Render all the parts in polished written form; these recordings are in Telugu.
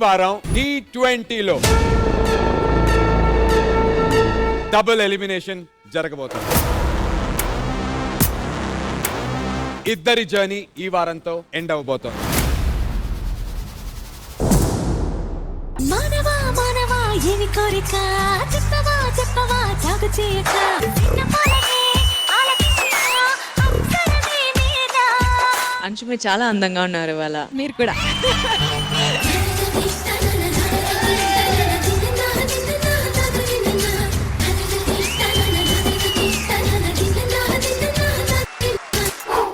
వారం T20లో డబుల్ ఎలిమినేషన్ జరగబోతుంది. ఇద్దరి జర్నీ ఈ వారంతో ఎండ్ అవబోతోంది. మానవా మానవా ఏమి కోరిక చెప్పవా చెప్పవా జాగు చేయక అంచు మీరు చాలా అందంగా ఉన్నారు ఇవాళ. మీరు కూడా.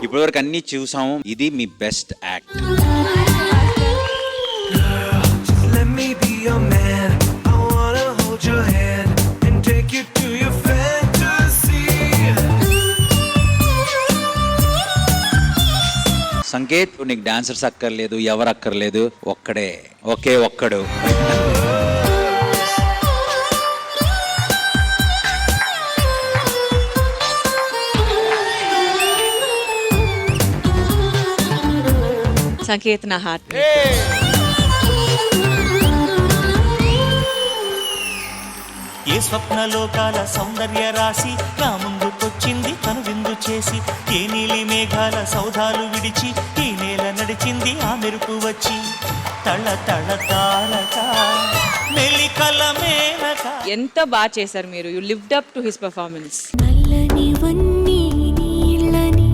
ఇప్పటివరకు అన్ని చూసాము. ఇది మీ best act. Let me be your man. I wanna hold your hand and take you to your fantasy. Sanket, నీకు డాన్సర్స్ అక్కర్లేదు, ఎవరు అక్కర్లేదు, ఒక్కడే, ఒకే ఒక్కడు. సంకేత్ నా హార్ట్. ఏ స్వప్నలోకాల సౌందర్య రాశి నా ముందుకొచ్చింది తను విందు చేసి, ఏ నీలి మేఘాల సౌధాలు విడిచి ఈ నేల నడిచింది ఆ మెరుపు వచ్చి, తళ తళ తారక మెలికల మేనక. ఎంత బాగా చేశారు మీరు. You lived up to his performance. నల్లని వన్నీ నీళ్ళని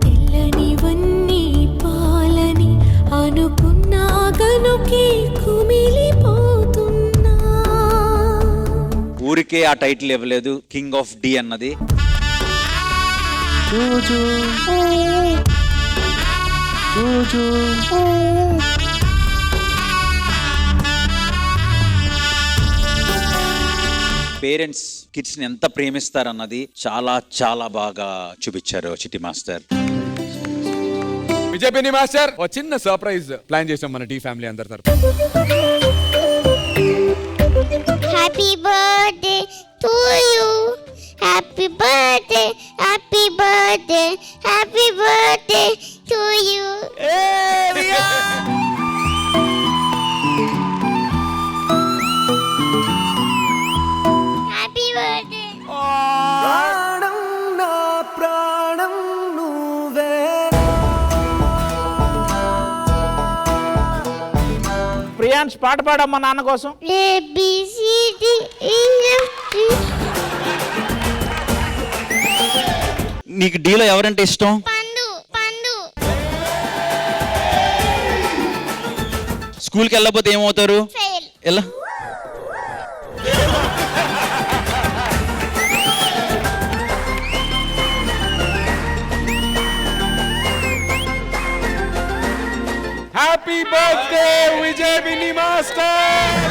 తెల్లని వన్నీ పాలని అనుకున్నా గనుకి కుమిలిపోతున్నా. ఊరికే ఆ టైటిల్ ఇవ్వలేదు, కింగ్ ఆఫ్ డి అన్నది. పేరెంట్స్ కిడ్స్ ని ఎంత ప్రేమిస్తారన్నది చాలా చాలా బాగా చూపించారు చిట్టి మాస్టర్. విజయ్ పిన్ని మాస్టర్ ఓ చిన్న సర్ప్రైజ్ ప్లాన్ చేసాం మన టీ ఫ్యామిలీ అందరి తరపున. Happy birthday to you. Happy birthday, happy birthday, happy birthday to you. Happy birthday. ప్రాణం నా ప్రాణం నువ్వే. ప్రియాన్స్ పాట పాడమ్మా నాన్న కోసం. A B C D E F G. నీకు డీలో ఎవరంటే ఇష్టం? పండు పండు. స్కూల్కి వెళ్ళకపోతే ఏమవుతారు? Fail. ఎలా? హ్యాపీ బర్త్డే విజయ్ పిన్ని మాస్టర్.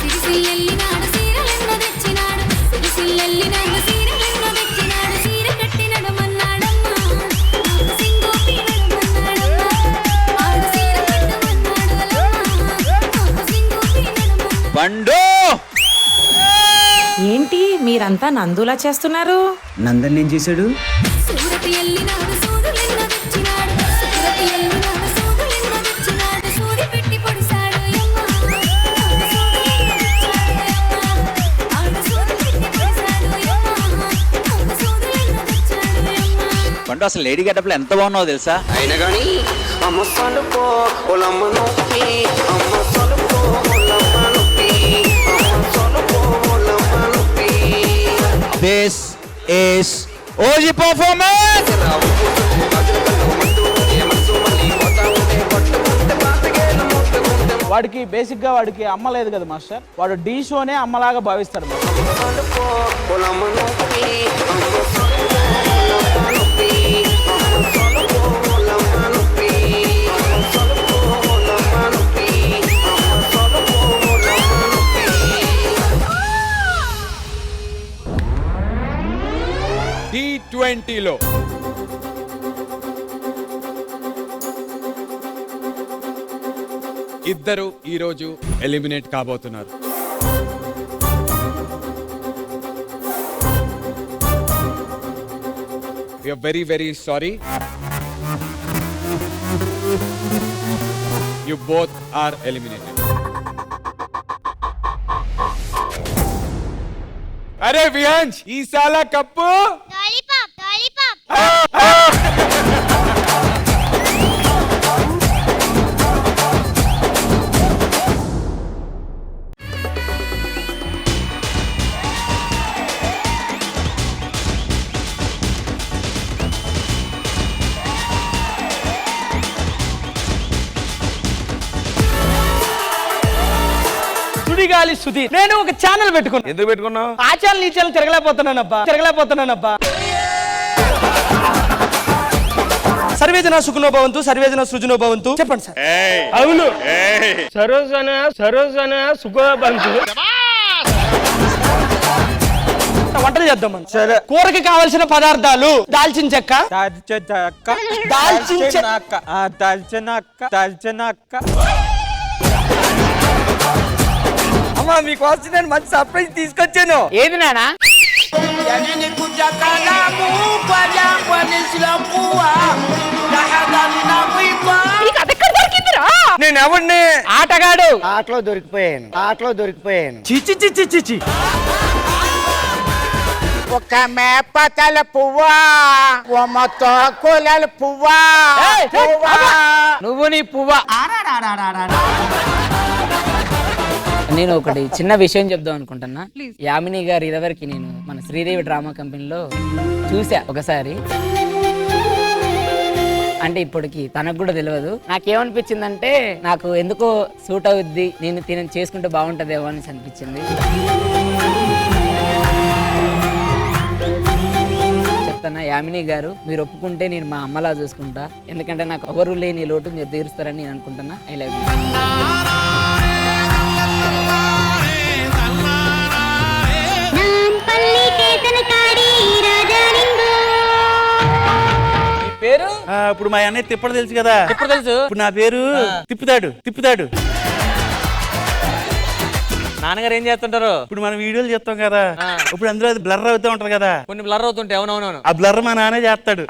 సిరిసిల్లెల్లినాడు సీరలెన్నో తెచ్చినాడు సిరిసిల్లెల్లినాడు సీరలెన్నో తెచ్చినాడు సీర కట్టి నడమన్నాడమ్మా సింగోపి నడమన్నాడమ్మా ఆడు సీర కట్టమన్నాడు సింగోపి నడమన్నాడు. పండు ఏంటి మీరంతా నందులా చేస్తున్నారు? నందన్ ఏం చేశాడు? సూరతి ఎల్లినాడు సూదులెన్నో తెచ్చినాడు సూరతి ఎల్లినాడు సూదులెన్నో తెచ్చినాడు సూది పెట్టి పొడిసాడు యమ్మా ఆడు సూది పెట్టి పొడిసాడు యమ్మా సూదులెన్నో తెచ్చాడు యమ్మా. పండు అసలు లేడీ గెటప్లో ఎంత బాగున్నావు తెలుసా? అయినా కానీ అమ్మ సలుకో ఒలమ్మ నొప్పి, అమ్మ సలుకో ఒలమ్మ నొప్పి, అమ్మ సలుకో ఒలమ్మ నొప్పి. This is OG performance. వాడికి బేసిక్ గా వాడికి అమ్మ లేదు కదా మాస్టర్. వాడు డి షోనే అమ్మలాగా భావిస్తాడు. సలుకో ఒలమ్మ నొప్పి, అమ్మ సలుకో ఒలమ్మ నొప్పి, అమ్మ సలుకో ఒలమ్మ నొప్పి, అమ్మ సలుకో ఒలమ్మ నొప్పి, అమ్మ సలుకో ఒలమ్మ నొప్పి. T20లో ఇద్దరు ఈ రోజు ఎలిమినేట్ కాబోతున్నారు. We are very, very sorry. You both are eliminated. అరే వియాంష్, ఈ సాలా cup lollipop lollipop Sudigali Sudheer. నేను ఒక ఛానల్ పెట్టుకున్నా. ఎందుకు పెట్టుకున్నావు? ఆ ఛానల్ ఈ ఛానల్ తిరగలేకపోతున్నానబ్బా. సర్వేజన సుఖనో భవంతు, సర్వేజన సృజనో భవంతు. చెప్పండి సార్. అవును, సరోజన సుఖబంతు. వంటలు చేద్దాం మనం. సరే. కూరకి కావాల్సిన పదార్థాలు: దాల్చిన చెక్క, దాల్చిన అక్క. అమ్మా, మీకోసం నేను మంచి సర్ప్రైజ్ తీసుకొచ్చాను. ఏది నానా? నేను ఎవరిని? ఆటగాడు. ఆటలో దొరికిపోయాను. చిచి చిచి చిచి. ఒక మేపతల పువ్వా, మొత్తం కోలాల పువ్వా. నువ్వు నీ పువ్వా. నేను ఒకటి చిన్న విషయం చెప్దాం అనుకుంటున్నా. యామిని గారు ఇదివరకు నేను మన శ్రీదేవి డ్రామా కంపెనీలో చూసా ఒకసారి. అంటే ఇప్పటికి తనకు కూడా తెలియదు. నాకేమనిపించిందంటే నాకు ఎందుకో సూట్ అవుద్ది, నేను తినని చేసుకుంటే బాగుంటుందేమో అని అనిపించింది. చెప్తానా యామిని గారు, మీరు ఒప్పుకుంటే నేను మా అమ్మలా చూసుకుంటా. ఎందుకంటే నాకు ఎవరు లేని లోటు మీరు తీరుస్తారని నేను అనుకుంటున్నా. I love you. పేరు? ఇప్పుడు మా అన్నయ్య తిప్పడు తెలుసు కదా. ఎప్పుడు తెలుసు? ఇప్పుడు నా పేరు తిప్పుతాడు. నాన్నగారు ఏం చేస్తుంటారు? ఇప్పుడు మనం వీడియోలు చేస్తాం కదా, ఇప్పుడు అందులో అది బ్లర్ అవుతూ ఉంటది కదా. కొన్ని బ్లర్ అవుతుంటాయి. అవునవును. ఆ బ్లర్ మా నాన్నే చేస్తాడు.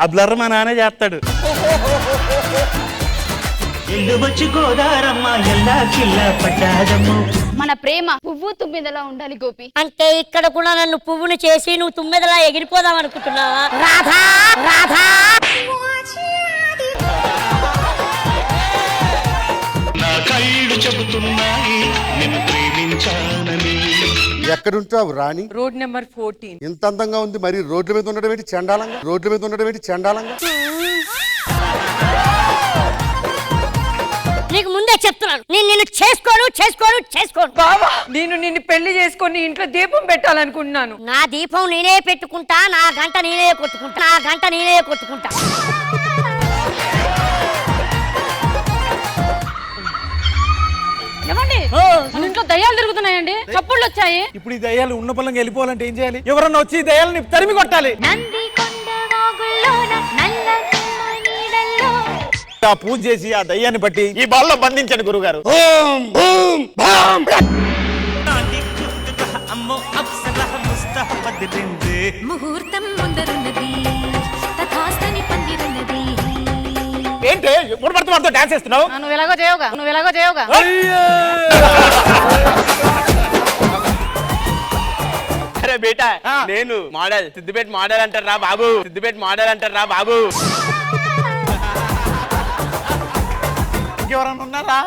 వచ్చి గోదారమ్మ ఎల్లా కిల్ల పడ్డాదమ్మ. మన ప్రేమ పువ్వు తుమ్మిదలా ఉండాలి గోపి. అంటే ఇక్కడ కూడా నన్ను పువ్వును చేసి నువ్వు తుమ్మెదలా ఎగిరిపోదాం అనుకుంటున్నావా? రాధా రాధా. నా కళ్ళు చెబుతున్నాయి నిన్ను ప్రేమించానని. ఎక్కడుంటావు రాణి? Road number 14. ఇంత అందంగా ఉంది, మరి రోడ్ల మీద ఉండడం ఏంటి చండాలంగా? నీకు ముందే చెప్తున్నాను, నేను నిన్ను చేసుకోను. బాబా, నేను నిన్ను పెళ్లి చేసుకొని ఇంట్లో దీపం పెట్టాలనుకుంటున్నాను. నా దీపం నేనే పెట్టుకుంటా, నా గంట నేనే కొట్టుకుంటా. ఏమండి, మన ఇంట్లో దయ్యాలు తిరుగుతున్నాయండి, చప్పుళ్ళు వచ్చాయి. ఇప్పుడు ఈ దయ్యాలు ఉన్న పొలంగా వెళ్ళిపోవాలంటే ఏం చేయాలి? ఎవరన్నా వచ్చి ఈ దయ్యాలని తరిమి కొట్టాలి. ఆ పూజ చేసి ఆ దయ్యాన్ని బట్టి ఈ బాల్లో బంధించండి గురుగారు. ముహూర్తం ముందరున్నది, తథాస్తని పందిరున్నది. ఏంటి ఎప్పుడు పడితే వాడితో డాన్స్ చేస్తున్నావు? నువ్వు ఎలాగో చేయవుగా. అరే బేటా, నేను మోడల్ సిద్దిపేట మోడల్ అంటారా బాబు. ఎవరన్నా ఉన్నారా?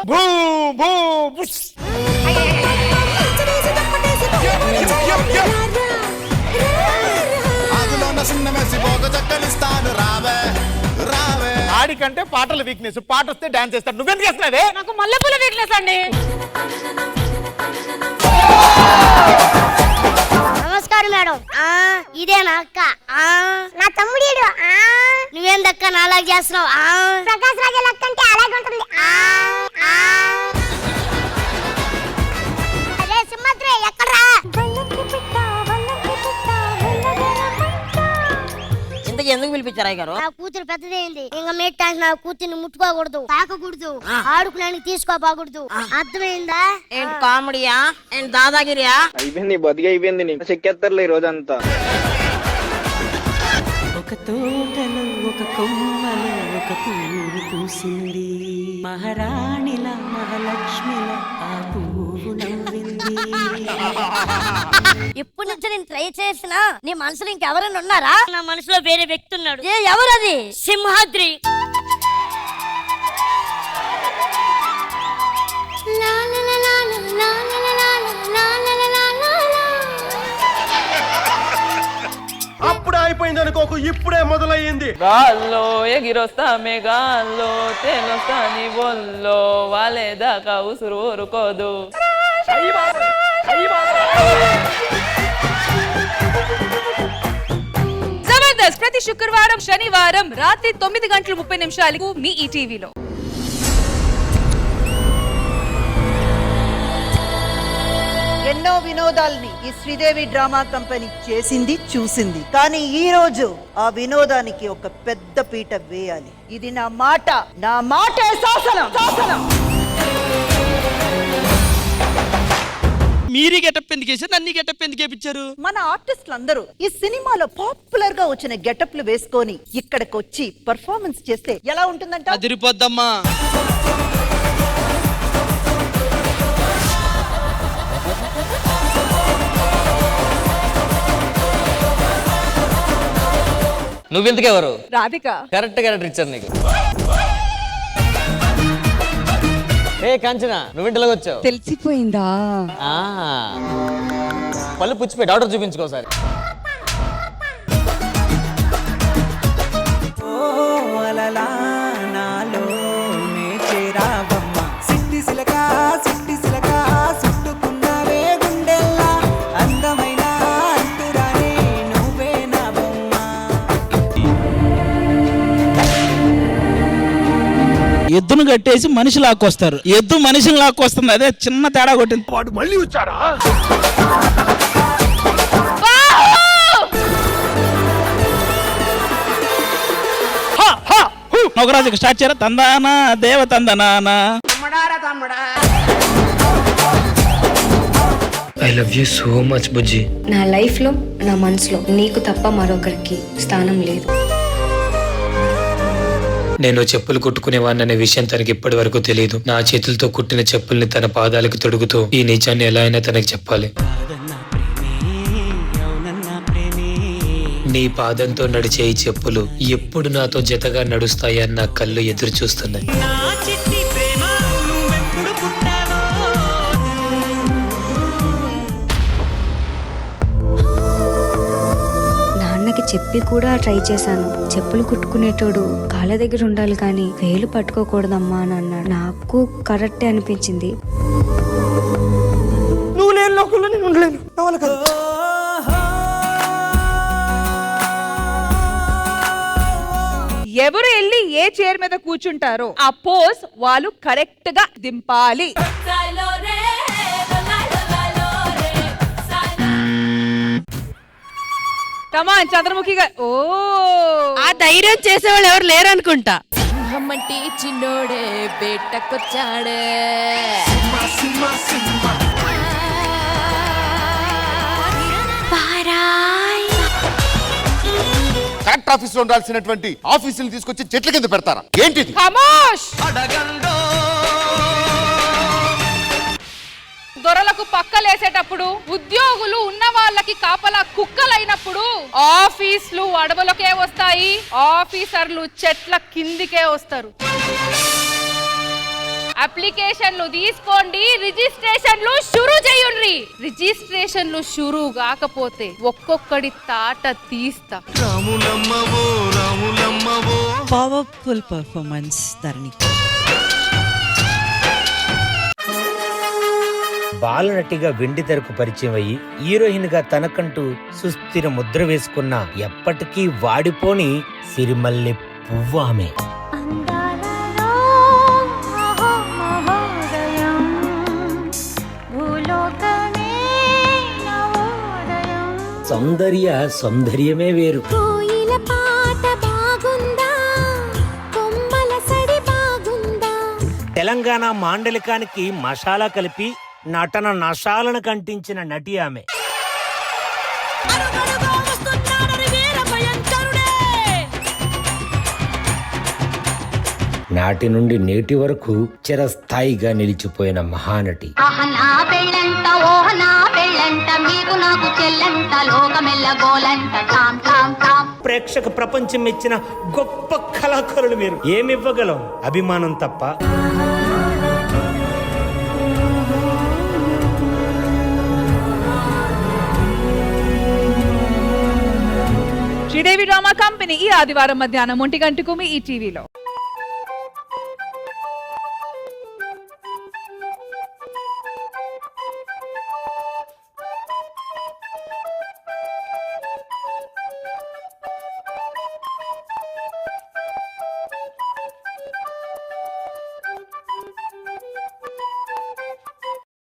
ఆడికంటే పాటల వీక్నెస్. పాట వస్తే డాన్స్ చేస్తాడు. నువ్వెందుకు చేస్తున్నావే? నాకు మల్లెపూల వీక్నెస్ అండి. నమస్కారం మేడం. ఇదేనా అక్క? నా తమ్ముడు. నువ్వేందక్క నాలాగా చేస్తున్నావు? ప్రకాశ్ రాజా లెక్క అంటే అలాగే ఉంటుంది. అదే సింహాద్రి ఎక్కడ్రా? ఇంత ఇంటికి ఎందుకు పిలిపించారు అయ్య గారు? నా కూతురు పెద్దదైంది, ఇంకా మెట్టానికి నా కూతుర్ని ముట్టుకోకూడదు, తాకకూడదు, ఆడుకునేందుకు తీసుకోపోకూడదు. అర్థమైందా? ఏంటి కామెడీయా, ఏంటి దాదాగిరియా? అయిపోయింది, బతికి అయిపోయింది. నీకు చెక్కేస్తారులే ఈ రోజంతా. ఒక తోటలో ఒక కొమ్మలో ఒక పువ్వు పూసింది, మహారాణిల మహాలక్ష్మిల ఆ పువ్వు నవ్వింది. ఎప్పటి నుంచి నేను ట్రై చేసినా నీ మనసులో ఇంకెవరైనా ఉన్నారా? నా మనసులో వేరే వ్యక్తి ఉన్నాడు. ఎవరది? సింహాద్రి. అప్పుడే అయిపోయింది అనుకోకు, ఇప్పుడే మొదలయ్యింది. గాల్లో ఎగిరొస్తామే గాల్లో తేలొస్తా నీ బొల్లో వాలేదాకా ఉసురు ఊరుకోదు. జబర్దస్త్ ప్రతి శుక్రవారం శనివారం రాత్రి 9:30 మీ ఈటీవీలో. ఎన్నో వినోదాల్ని ఈ శ్రీదేవి డ్రామా కంపెనీ చేసింది చూసింది, కానీ ఈ రోజు ఆ వినోదానికి ఒక పెద్ద పీట వేయాలి. ఇది నా మాట, నా మాట శాసనం. మీరీ గెటప్ ఎందుకు వేసారు, నన్ను గెటప్ ఎందుకు వేయించారు? మన ఆర్టిస్టులు అందరూ ఈ సినిమాలో పాపులర్ గా వచ్చిన గెటప్లు వేసుకొని ఇక్కడికి వచ్చి పర్ఫార్మెన్స్ చేస్తే ఎలా ఉంటుందంట? అదిరిపోద్దమ్మా. నువ్వెందుకెవరు? రాధిక. కరెక్ట్ క్యారెక్టర్ ఇచ్చారు నీకు. ఏ కాంచన, నువ్వింటిలోకి వచ్చావు. తెలిసిపోయిందా? పళ్ళు పుచ్చిపోయి డాక్టర్ చూపించుకోసారి. ఎద్దును కట్టేసి మనిషి లాక్కొస్తారు, ఎద్దు మనిషిని లాక్కొస్తుంది. అదే చిన్న తేడా కొట్టింది. వాడు మళ్ళీ వచ్చాడా? నొకరాజుకి స్టార్ట్ చేయరా? తందానా దేవ తందనానా. I love you so much బుజ్జి. నా లైఫ్ లో నా మనసులో నీకు తప్ప మరొకరికి స్థానం లేదు. నేను చెప్పులు కుట్టుకునేవాడిని అనే విషయం తనకి ఇప్పటి వరకు తెలియదు. నా చేతులతో కుట్టిన చెప్పుల్ని తన పాదాలకు తొడుగుతూ ఈ నిజాన్ని ఎలా అయినా తనకి చెప్పాలి. నీ పాదంతో నడిచే ఈ చెప్పులు ఎప్పుడు నాతో జతగా నడుస్తాయని నా కళ్ళు ఎదురు చూస్తున్నాయి. నాన్నకి చెప్పి కూడా ట్రై చేశాను. చెప్పులు కుట్టుకునేటోడు కాళ్ళ దగ్గర ఉండాలి కానీ వేలు పట్టుకోకూడదమ్మా అని అన్నాడు. నాకు కరెక్టే అనిపించింది. నువ్వు లేని లోకంలో నేను ఉండలేను. ఎవరు వెళ్ళి ఏ చైర్ మీద కూర్చుంటారో ఆ పోజ్ వాళ్ళు కరెక్ట్ గా దింపాలి. కమాన్ చంద్రముఖిగా. ఓ ఆ ధైర్యం చేసేవాళ్ళు ఎవరు లేరు అనుకుంటా. సింహమంటి చిన్నోడే బేటకొచ్చాడే. కలెక్టర్ ఆఫీస్ లో ఉండాల్సినటువంటి ఆఫీసులు తీసుకొచ్చి చెట్ల కింద పెడతారా? ఏంటిది? ఖమోష్. దొరలకు పక్కలేసేటప్పుడు, ఉద్యోగులు ఉన్న వాళ్ళకి కాపలా కుక్కలైనప్పుడు ఆఫీసులు అడవులకే వస్తాయి, ఆఫీసర్లు చెట్ల కిందికే వస్తారు. అప్లికేషన్లు తీసుకోండి, రిజిస్ట్రేషన్లు షురూ చేయండి. రిజిస్ట్రేషన్లు షురూ కాకపోతే ఒక్కొక్కడి తాట తీస్తా. పవర్ఫుల్ పర్ఫార్మెన్స్ ధరణి. బాలనటిగా వెండి తెరకు పరిచయం అయ్యి హీరోయిన్ గా తనకంటూ సుస్థిర ముద్ర వేసుకున్న ఎప్పటికీ వాడిపోని సిరిమల్లె పువ్వు ఆమె. సౌందర్యమే వేరు. కోయిల పాట తెలంగాణ మాండలికానికి మసాలా కలిపి నటన నశాలను కంటించిన నటి ఆమె. నాటి నుండి నేటి వరకు చిరస్థాయిగా నిలిచిపోయిన మహానటి. ప్రేక్షక ప్రపంచం మెచ్చిన గొప్ప కళాకారులు మీరు. ఏమివ్వగలం? అభిమానం తప్ప. శ్రీదేవి డ్రామా కంపెనీ ఈ ఆదివారం మధ్యాహ్నం 1 గంటకు మీ ఈ టీవీలో.